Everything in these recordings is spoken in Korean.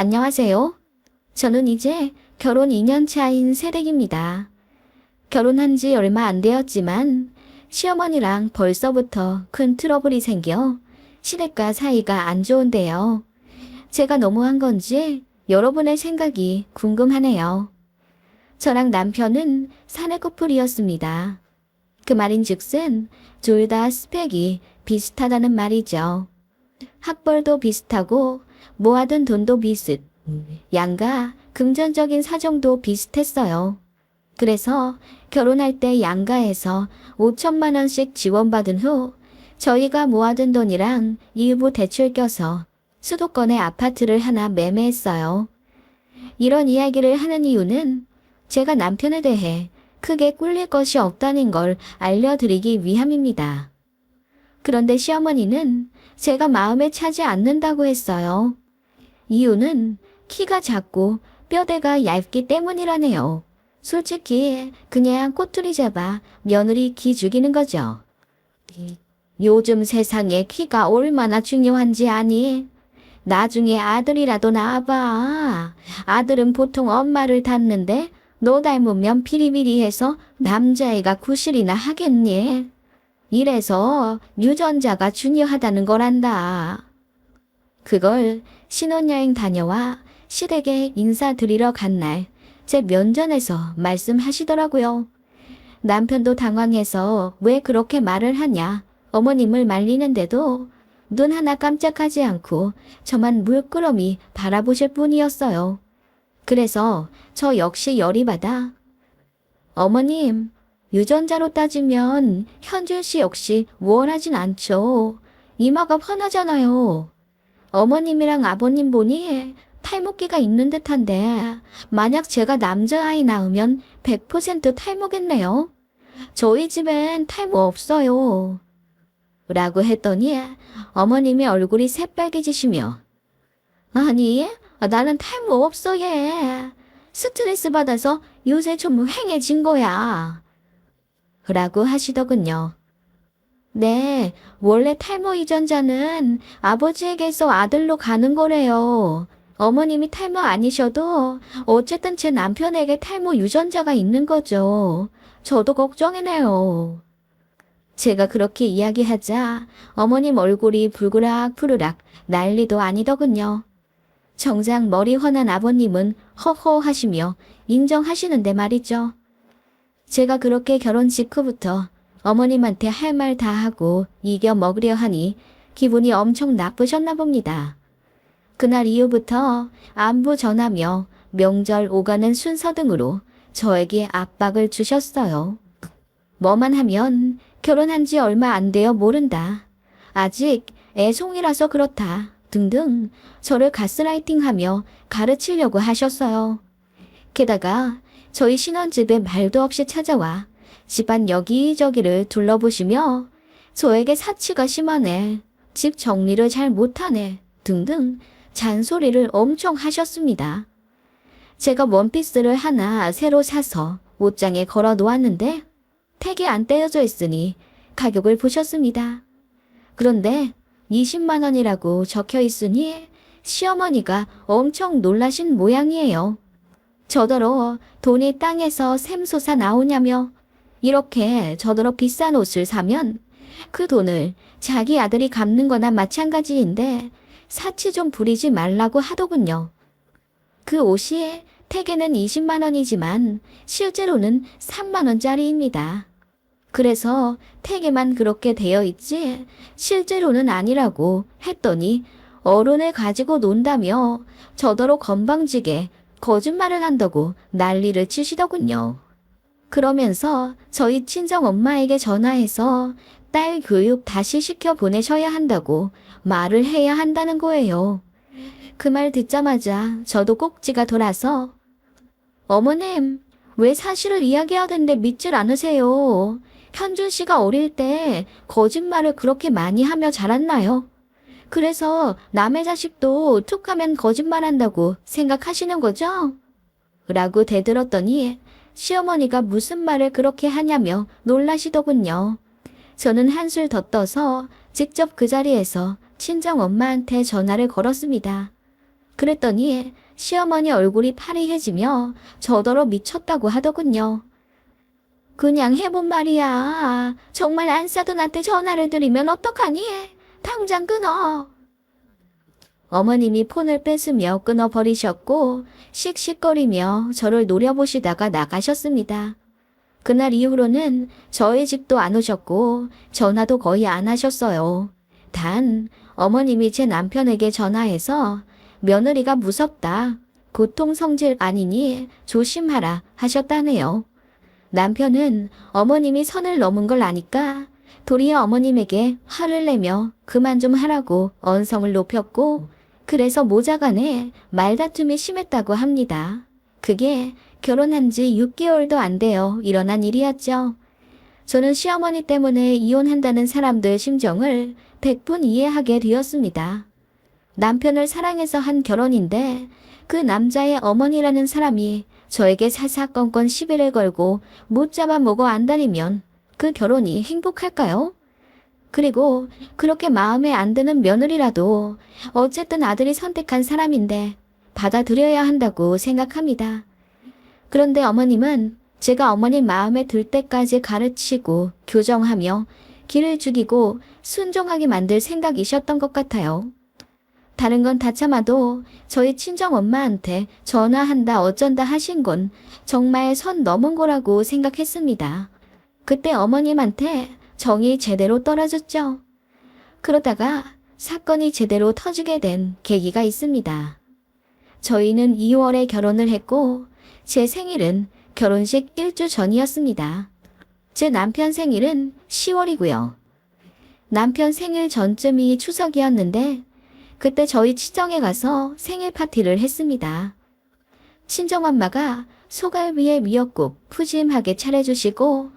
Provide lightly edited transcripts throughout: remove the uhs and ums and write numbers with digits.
안녕하세요. 저는 이제 결혼 2년 차인 새댁입니다. 결혼한 지 얼마 안 되었지만 시어머니랑 벌써부터 큰 트러블이 생겨 시댁과 사이가 안 좋은데요. 제가 너무한 건지 여러분의 생각이 궁금하네요. 저랑 남편은 사내 커플이었습니다. 그 말인즉슨 둘 다 스펙이 비슷하다는 말이죠. 학벌도 비슷하고 모아둔 돈도 비슷, 양가 금전적인 사정도 비슷했어요. 그래서 결혼할 때 양가에서 5천만 원씩 지원받은 후 저희가 모아둔 돈이랑 일부 대출 껴서 수도권에 아파트를 하나 매매했어요. 이런 이야기를 하는 이유는 제가 남편에 대해 크게 꿀릴 것이 없다는 걸 알려드리기 위함입니다. 그런데 시어머니는 제가 마음에 차지 않는다고 했어요. 이유는 키가 작고 뼈대가 얇기 때문이라네요. 솔직히 그냥 꼬투리 잡아 며느리 기 죽이는 거죠. 요즘 세상에 키가 얼마나 중요한지 아니? 나중에 아들이라도 낳아봐. 아들은 보통 엄마를 닮는데 너 닮으면 피리피리해서 남자애가 구실이나 하겠니? 이래서 유전자가 중요하다는 거란다. 그걸 신혼여행 다녀와 시댁에 인사드리러 간 날 제 면전에서 말씀하시더라고요. 남편도 당황해서 왜 그렇게 말을 하냐 어머님을 말리는데도 눈 하나 깜짝하지 않고 저만 물끄러미 바라보실 뿐이었어요. 그래서 저 역시 열이 받아 어머님, 유전자로 따지면 현준 씨 역시 우월하진 않죠. 이마가 환하잖아요. 어머님이랑 아버님 보니 탈모기가 있는 듯한데 만약 제가 남자아이 낳으면 100% 탈모겠네요. 저희 집엔 탈모 없어요. 라고 했더니 어머님이 얼굴이 새빨개지시며 아니, 나는 탈모 없어 얘. 스트레스 받아서 요새 좀 휑해진 거야. 라고 하시더군요. 네, 원래 탈모 유전자는 아버지에게서 아들로 가는 거래요. 어머님이 탈모 아니셔도 어쨌든 제 남편에게 탈모 유전자가 있는 거죠. 저도 걱정이네요. 제가 그렇게 이야기하자 어머님 얼굴이 불그락 푸르락 난리도 아니더군요. 정작 머리 훤한 아버님은 허허 하시며 인정하시는데 말이죠. 제가 그렇게 결혼 직후부터 어머님한테 할 말 다 하고 이겨 먹으려 하니 기분이 엄청 나쁘셨나 봅니다. 그날 이후부터 안부 전하며 명절 오가는 순서 등으로 저에게 압박을 주셨어요. 뭐만 하면 결혼한 지 얼마 안 되어 모른다. 아직 애송이라서 그렇다. 등등 저를 가스라이팅하며 가르치려고 하셨어요. 게다가 저희 신혼집에 말도 없이 찾아와 집안 여기저기를 둘러보시며 저에게 사치가 심하네, 집 정리를 잘 못하네 등등 잔소리를 엄청 하셨습니다. 제가 원피스를 하나 새로 사서 옷장에 걸어 놓았는데 택이 안 떼어져 있으니 가격을 보셨습니다. 그런데 20만 원이라고 적혀 있으니 시어머니가 엄청 놀라신 모양이에요. 저더러 돈이 땅에서 샘솟아 나오냐며 이렇게 저더러 비싼 옷을 사면 그 돈을 자기 아들이 갚는 거나 마찬가지인데 사치 좀 부리지 말라고 하더군요. 그 옷이 택에는 20만 원이지만 실제로는 3만 원짜리입니다. 그래서 택에만 그렇게 되어 있지 실제로는 아니라고 했더니 어른을 가지고 논다며 저더러 건방지게 거짓말을 한다고 난리를 치시더군요. 그러면서 저희 친정엄마에게 전화해서 딸 교육 다시 시켜 보내셔야 한다고 말을 해야 한다는 거예요. 그 말 듣자마자 저도 꼭지가 돌아서 어머님, 왜 사실을 이야기하던데 믿질 않으세요? 현준 씨가 어릴 때 거짓말을 그렇게 많이 하며 자랐나요? 그래서 남의 자식도 툭하면 거짓말한다고 생각하시는 거죠? 라고 대들었더니 시어머니가 무슨 말을 그렇게 하냐며 놀라시더군요. 저는 한술 더 떠서 직접 그 자리에서 친정엄마한테 전화를 걸었습니다. 그랬더니 시어머니 얼굴이 파리해지며 저더러 미쳤다고 하더군요. 그냥 해본 말이야. 정말 안 싸던 나한테 전화를 드리면 어떡하니? 당장 끊어. 어머님이 폰을 뺏으며 끊어버리셨고 씩씩거리며 저를 노려보시다가 나가셨습니다. 그날 이후로는 저희 집도 안 오셨고 전화도 거의 안 하셨어요. 단 어머님이 제 남편에게 전화해서 며느리가 무섭다. 고통성질 아니니 조심하라 하셨다네요. 남편은 어머님이 선을 넘은 걸 아니까 도리어 어머님에게 화를 내며 그만 좀 하라고 언성을 높였고 그래서 모자간에 말다툼이 심했다고 합니다. 그게 결혼한 지 6개월도 안 돼요. 일어난 일이었죠. 저는 시어머니 때문에 이혼한다는 사람들 심정을 100분 이해하게 되었습니다. 남편을 사랑해서 한 결혼인데 그 남자의 어머니라는 사람이 저에게 사사건건 시비를 걸고 못 잡아먹어 안다니면 그 결혼이 행복할까요? 그리고 그렇게 마음에 안 드는 며느리라도 어쨌든 아들이 선택한 사람인데 받아들여야 한다고 생각합니다. 그런데 어머님은 제가 어머님 마음에 들 때까지 가르치고 교정하며 길을 죽이고 순종하게 만들 생각이셨던 것 같아요. 다른 건 다 참아도 저희 친정엄마한테 전화한다 어쩐다 하신 건 정말 선 넘은 거라고 생각했습니다. 그때 어머님한테 정이 제대로 떨어졌죠. 그러다가 사건이 제대로 터지게 된 계기가 있습니다. 저희는 2월에 결혼을 했고 제 생일은 결혼식 1주 전이었습니다. 제 남편 생일은 10월이고요. 남편 생일 전쯤이 추석이었는데 그때 저희 친정에 가서 생일 파티를 했습니다. 친정엄마가 소갈비에 미역국 푸짐하게 차려주시고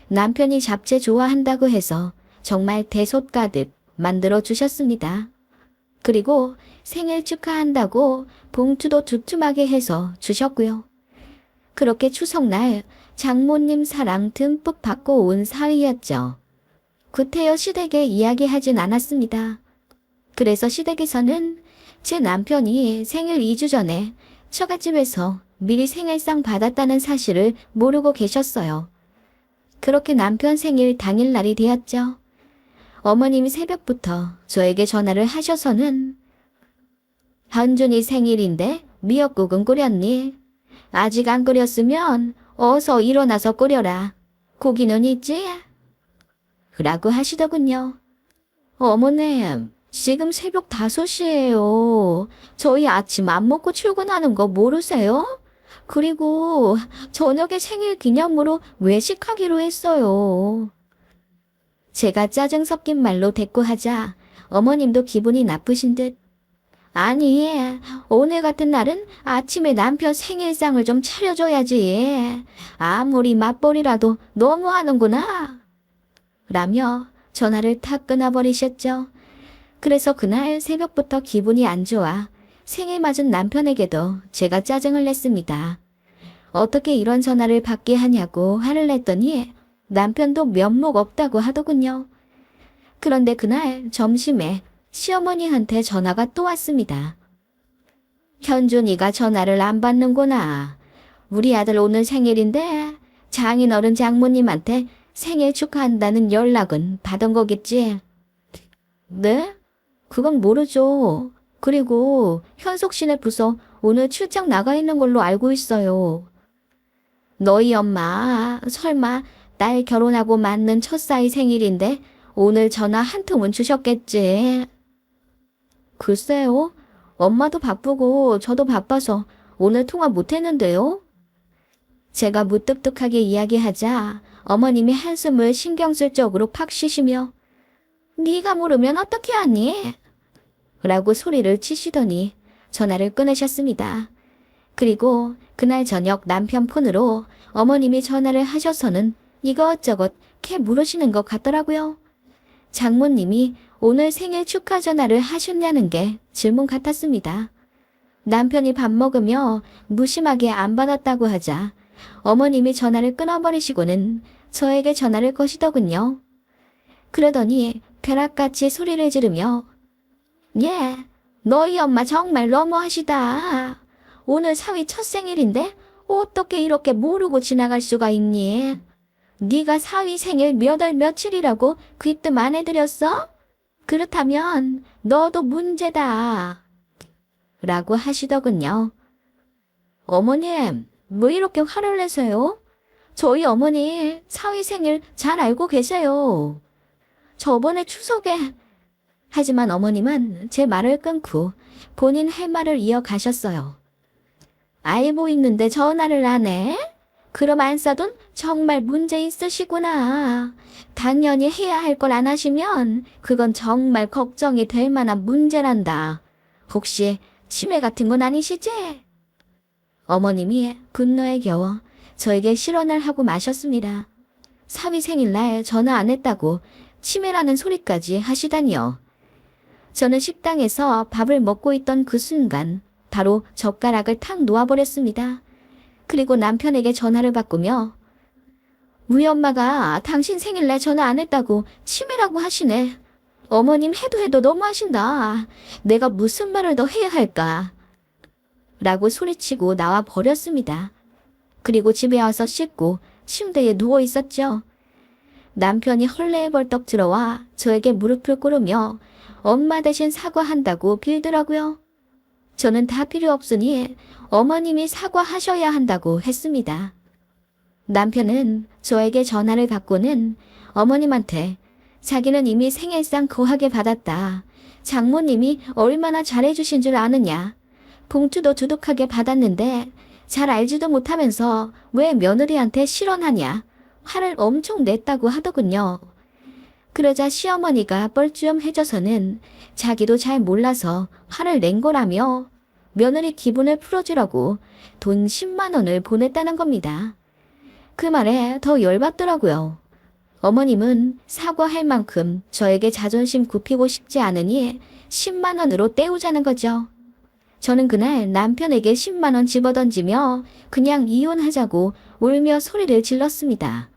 남편이 잡채 좋아한다고 해서 정말 대솥 가득 만들어 주셨습니다. 그리고 생일 축하한다고 봉투도 두툼하게 해서 주셨고요. 그렇게 추석날 장모님 사랑 듬뿍 받고 온 사위였죠. 구태여 시댁에 이야기하진 않았습니다. 그래서 시댁에서는 제 남편이 생일 2주 전에 처갓집에서 미리 생일상 받았다는 사실을 모르고 계셨어요. 그렇게 남편 생일 당일날이 되었죠. 어머님이 새벽부터 저에게 전화를 하셔서는 현준이 생일인데 미역국은 끓였니? 아직 안 끓였으면 어서 일어나서 끓여라. 고기는 있지? 라고 하시더군요. 어머님, 지금 새벽 5시예요. 저희 아침 안 먹고 출근하는 거 모르세요? 그리고 저녁에 생일 기념으로 외식하기로 했어요. 제가 짜증 섞인 말로 대꾸하자 어머님도 기분이 나쁘신 듯 아니, 오늘 같은 날은 아침에 남편 생일상을 좀 차려줘야지. 아무리 맞벌이라도 너무하는구나. 라며 전화를 탁 끊어버리셨죠. 그래서 그날 새벽부터 기분이 안 좋아 생일 맞은 남편에게도 제가 짜증을 냈습니다. 어떻게 이런 전화를 받게 하냐고 화를 냈더니 남편도 면목 없다고 하더군요. 그런데 그날 점심에 시어머니한테 전화가 또 왔습니다. 현준이가 전화를 안 받는구나. 우리 아들 오늘 생일인데 장인어른 장모님한테 생일 축하한다는 연락은 받은 거겠지? 네? 그건 모르죠. 그리고 현석 씨네 부서 오늘 출장 나가 있는 걸로 알고 있어요. 너희 엄마 설마 딸 결혼하고 맞는 첫사이 생일인데 오늘 전화 한 통은 주셨겠지? 글쎄요. 엄마도 바쁘고 저도 바빠서 오늘 통화 못했는데요. 제가 무뚝뚝하게 이야기하자 어머님이 한숨을 신경쓸 적으로 팍 쉬시며 네가 모르면 어떻게 하니? 라고 소리를 치시더니 전화를 끊으셨습니다. 그리고 그날 저녁 남편 폰으로 어머님이 전화를 하셔서는 이것저것 캐 물으시는 것 같더라고요. 장모님이 오늘 생일 축하 전화를 하셨냐는 게 질문 같았습니다. 남편이 밥 먹으며 무심하게 안 받았다고 하자 어머님이 전화를 끊어버리시고는 저에게 전화를 거시더군요. 그러더니 벼락같이 소리를 지르며 예, 너희 엄마 정말 너무하시다. 오늘 사위 첫 생일인데 어떻게 이렇게 모르고 지나갈 수가 있니? 네가 사위 생일 몇 월 며칠이라고 귀뜸 안 해드렸어? 그렇다면 너도 문제다. 라고 하시더군요. 어머님, 왜 이렇게 화를 내세요? 저희 어머니 사위 생일 잘 알고 계세요. 저번에 추석에. 하지만 어머님은 제 말을 끊고 본인 할 말을 이어가셨어요. 알고 있는데 전화를 안 해? 그럼 안사돈 정말 문제 있으시구나. 당연히 해야 할 걸 안 하시면 그건 정말 걱정이 될 만한 문제란다. 혹시 치매 같은 건 아니시지? 어머님이 분노에 겨워 저에게 실언을 하고 마셨습니다. 사위 생일날 전화 안 했다고 치매라는 소리까지 하시다니요. 저는 식당에서 밥을 먹고 있던 그 순간 바로 젓가락을 탁 놓아버렸습니다. 그리고 남편에게 전화를 바꾸며 우리 엄마가 당신 생일날 전화 안 했다고 치매라고 하시네. 어머님 해도 너무하신다. 내가 무슨 말을 더 해야 할까? 라고 소리치고 나와 버렸습니다. 그리고 집에 와서 씻고 침대에 누워 있었죠. 남편이 헐레에 벌떡 들어와 저에게 무릎을 꿇으며 엄마 대신 사과한다고 빌더라고요. 저는 다 필요 없으니 어머님이 사과하셔야 한다고 했습니다. 남편은 저에게 전화를 받고는 어머님한테 자기는 이미 생일상 거하게 받았다. 장모님이 얼마나 잘해주신 줄 아느냐. 봉투도 두둑하게 받았는데 잘 알지도 못하면서 왜 며느리한테 실언하냐. 화를 엄청 냈다고 하더군요. 그러자 시어머니가 뻘쭘해져서는 자기도 잘 몰라서 화를 낸 거라며 며느리 기분을 풀어주라고 돈 10만 원을 보냈다는 겁니다. 그 말에 더 열받더라고요. 어머님은 사과할 만큼 저에게 자존심 굽히고 싶지 않으니 10만 원으로 때우자는 거죠. 저는 그날 남편에게 10만 원 집어던지며 그냥 이혼하자고 울며 소리를 질렀습니다.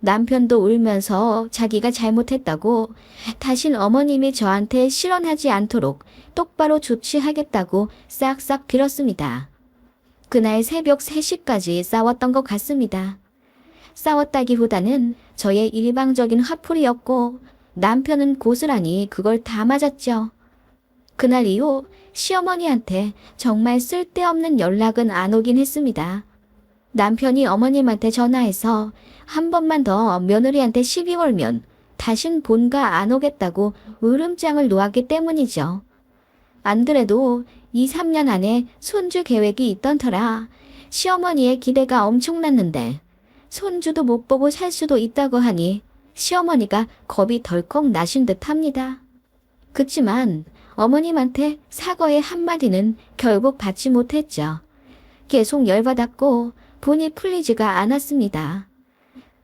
남편도 울면서 자기가 잘못했다고 다신 어머님이 저한테 실언하지 않도록 똑바로 조치하겠다고 싹싹 빌었습니다. 그날 새벽 3시까지 싸웠던 것 같습니다. 싸웠다기보다는 저의 일방적인 화풀이였고 남편은 고스란히 그걸 다 맞았죠. 그날 이후 시어머니한테 정말 쓸데없는 연락은 안 오긴 했습니다. 남편이 어머님한테 전화해서 한 번만 더 며느리한테 시비 걸면 다신 본가 안 오겠다고 으름장을 놓았기 때문이죠. 안 그래도 2, 3년 안에 손주 계획이 있던 터라 시어머니의 기대가 엄청났는데 손주도 못 보고 살 수도 있다고 하니 시어머니가 겁이 덜컥 나신 듯 합니다. 그치만 어머님한테 사과의 한마디는 결국 받지 못했죠. 계속 열받았고 분이 풀리지가 않았습니다.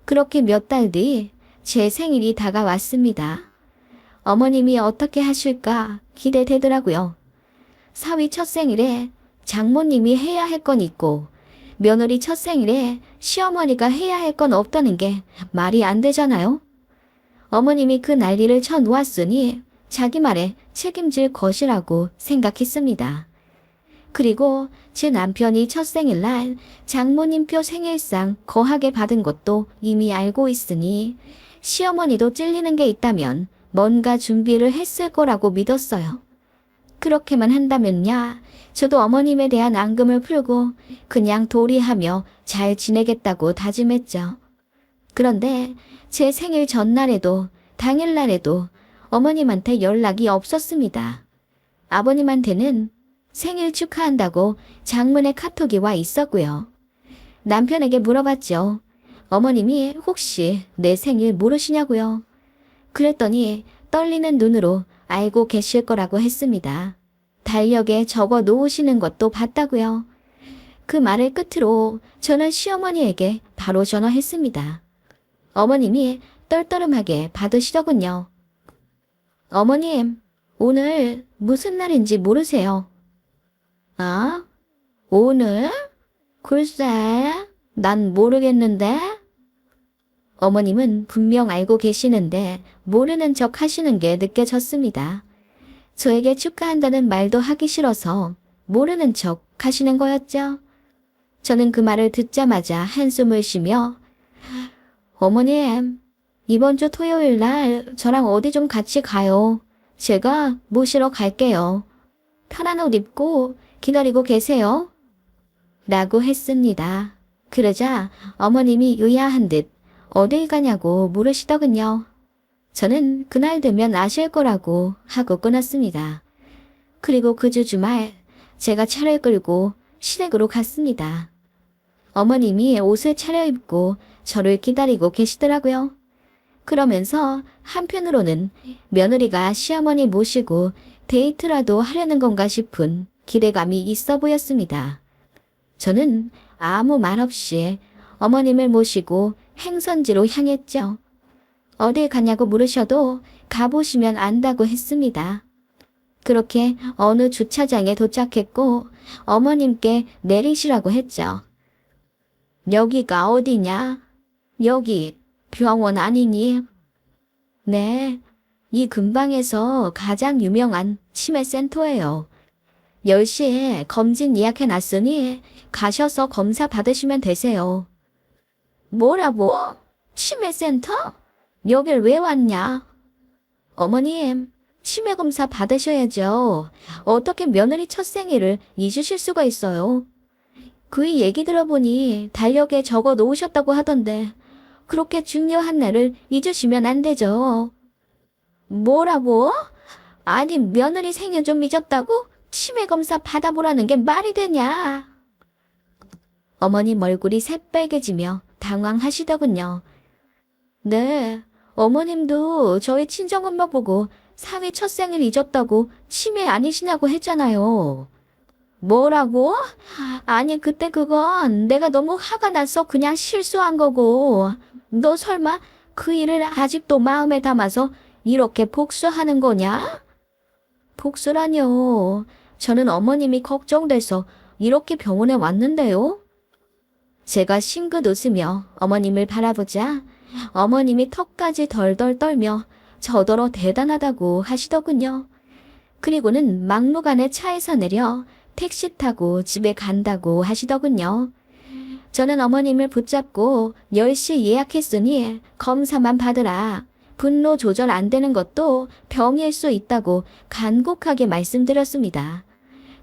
그렇게 몇 달 뒤 제 생일이 다가왔습니다. 어머님이 어떻게 하실까 기대되더라고요. 사위 첫 생일에 장모님이 해야 할 건 있고 며느리 첫 생일에 시어머니가 해야 할 건 없다는 게 말이 안 되잖아요. 어머님이 그 난리를 쳐놓았으니 자기 말에 책임질 것이라고 생각했습니다. 그리고 제 남편이 첫 생일날 장모님표 생일상 거하게 받은 것도 이미 알고 있으니 시어머니도 찔리는 게 있다면 뭔가 준비를 했을 거라고 믿었어요. 그렇게만 한다면야 저도 어머님에 대한 앙금을 풀고 그냥 도리하며 잘 지내겠다고 다짐했죠. 그런데 제 생일 전날에도 당일날에도 어머님한테 연락이 없었습니다. 아버님한테는 생일 축하한다고 장문의 카톡이 와 있었고요. 남편에게 물어봤죠. 어머님이 혹시 내 생일 모르시냐고요. 그랬더니 떨리는 눈으로 알고 계실 거라고 했습니다. 달력에 적어 놓으시는 것도 봤다고요. 그 말을 끝으로 저는 시어머니에게 바로 전화했습니다. 어머님이 떨떠름하게 받으시더군요. 어머님, 오늘 무슨 날인지 모르세요? 아? 오늘? 글쎄, 난 모르겠는데? 어머님은 분명 알고 계시는데 모르는 척 하시는 게 느껴졌습니다. 저에게 축하한다는 말도 하기 싫어서 모르는 척 하시는 거였죠. 저는 그 말을 듣자마자 한숨을 쉬며 어머님, 이번 주 토요일 날 저랑 어디 좀 같이 가요. 제가 모시러 갈게요. 편한 옷 입고 기다리고 계세요. 라고 했습니다. 그러자 어머님이 의아한 듯 어딜 가냐고 물으시더군요. 저는 그날 되면 아실 거라고 하고 끊었습니다. 그리고 그 주 주말 제가 차를 끌고 시댁으로 갔습니다. 어머님이 옷을 차려입고 저를 기다리고 계시더라고요. 그러면서 한편으로는 며느리가 시어머니 모시고 데이트라도 하려는 건가 싶은 기대감이 있어 보였습니다. 저는 아무 말 없이 어머님을 모시고 행선지로 향했죠. 어딜 가냐고 물으셔도 가보시면 안다고 했습니다. 그렇게 어느 주차장에 도착했고 어머님께 내리시라고 했죠. 여기가 어디냐? 여기 병원 아니니? 네, 이 근방에서 가장 유명한 치매센터예요. 10시에 검진 예약해놨으니 가셔서 검사 받으시면 되세요. 뭐라고? 치매센터? 여길 왜 왔냐? 어머님, 치매 검사 받으셔야죠. 어떻게 며느리 첫 생일을 잊으실 수가 있어요? 그 얘기 들어보니 달력에 적어 놓으셨다고 하던데 그렇게 중요한 날을 잊으시면 안 되죠. 뭐라고? 아니 며느리 생일 좀 잊었다고? 치매 검사 받아보라는 게 말이 되냐? 어머님 얼굴이 새빨개지며 당황하시더군요. 네, 어머님도 저희 친정엄마 보고 사위 첫 생일 잊었다고 치매 아니시냐고 했잖아요. 뭐라고? 아니 그때 그건 내가 너무 화가 나서 그냥 실수한 거고 너 설마 그 일을 아직도 마음에 담아서 이렇게 복수하는 거냐? 복수라뇨. 저는 어머님이 걱정돼서 이렇게 병원에 왔는데요. 제가 싱긋 웃으며 어머님을 바라보자 어머님이 턱까지 덜덜 떨며 저더러 대단하다고 하시더군요. 그리고는 막무가내 차에서 내려 택시 타고 집에 간다고 하시더군요. 저는 어머님을 붙잡고 10시 예약했으니 검사만 받으라. 분노 조절 안 되는 것도 병일 수 있다고 간곡하게 말씀드렸습니다.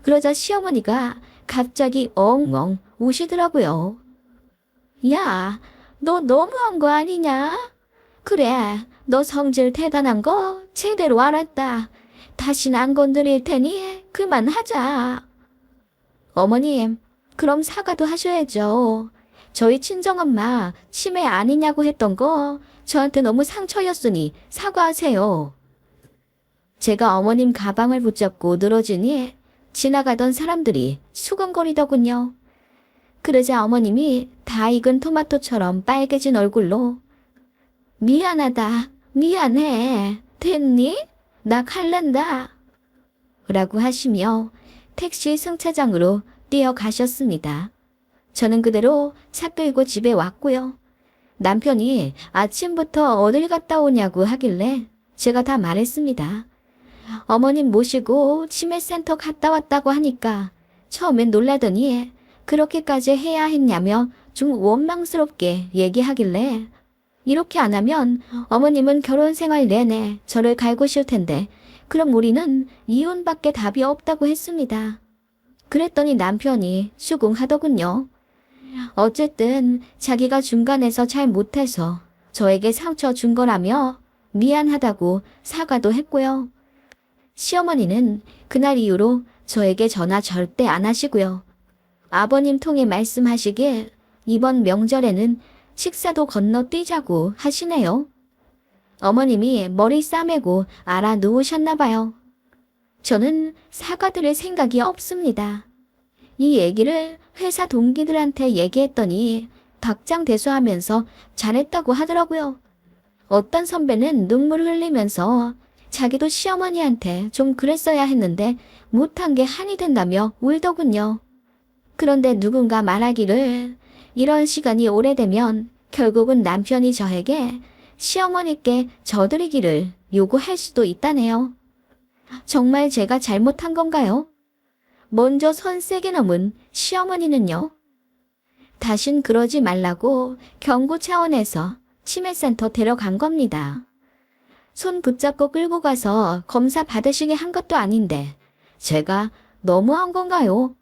그러자 시어머니가 갑자기 엉엉 우시더라고요. 야, 너 너무한 거 아니냐? 그래, 너 성질 대단한 거 제대로 알았다. 다신 안 건드릴 테니 그만하자. 어머님, 그럼 사과도 하셔야죠. 저희 친정엄마 치매 아니냐고 했던 거 저한테 너무 상처였으니 사과하세요. 제가 어머님 가방을 붙잡고 늘어지니 지나가던 사람들이 수근거리더군요. 그러자 어머님이 다 익은 토마토처럼 빨개진 얼굴로 미안하다, 미안해, 됐니? 나 갈란다. 라고 하시며 택시 승차장으로 뛰어가셨습니다. 저는 그대로 차 끌고 집에 왔고요. 남편이 아침부터 어딜 갔다 오냐고 하길래 제가 다 말했습니다. 어머님 모시고 치매센터 갔다 왔다고 하니까 처음엔 놀라더니 그렇게까지 해야 했냐며 좀 원망스럽게 얘기하길래 이렇게 안 하면 어머님은 결혼 생활 내내 저를 갈구실 텐데 그럼 우리는 이혼밖에 답이 없다고 했습니다. 그랬더니 남편이 수긍하더군요. 어쨌든 자기가 중간에서 잘 못해서 저에게 상처 준 거라며 미안하다고 사과도 했고요. 시어머니는 그날 이후로 저에게 전화 절대 안 하시고요. 아버님 통해 말씀하시길 이번 명절에는 식사도 건너뛰자고 하시네요. 어머님이 머리 싸매고 알아놓으셨나 봐요. 저는 사과드릴 생각이 없습니다. 이 얘기를 회사 동기들한테 얘기했더니 박장대소하면서 잘했다고 하더라고요. 어떤 선배는 눈물 흘리면서 자기도 시어머니한테 좀 그랬어야 했는데 못한 게 한이 된다며 울더군요. 그런데 누군가 말하기를 이런 시간이 오래되면 결국은 남편이 저에게 시어머니께 져드리기를 요구할 수도 있다네요. 정말 제가 잘못한 건가요? 먼저 선 세게 넘은 시어머니는요? 다신 그러지 말라고 경고 차원에서 치매센터 데려간 겁니다. 손 붙잡고 끌고 가서 검사 받으시게 한 것도 아닌데 제가 너무한 건가요?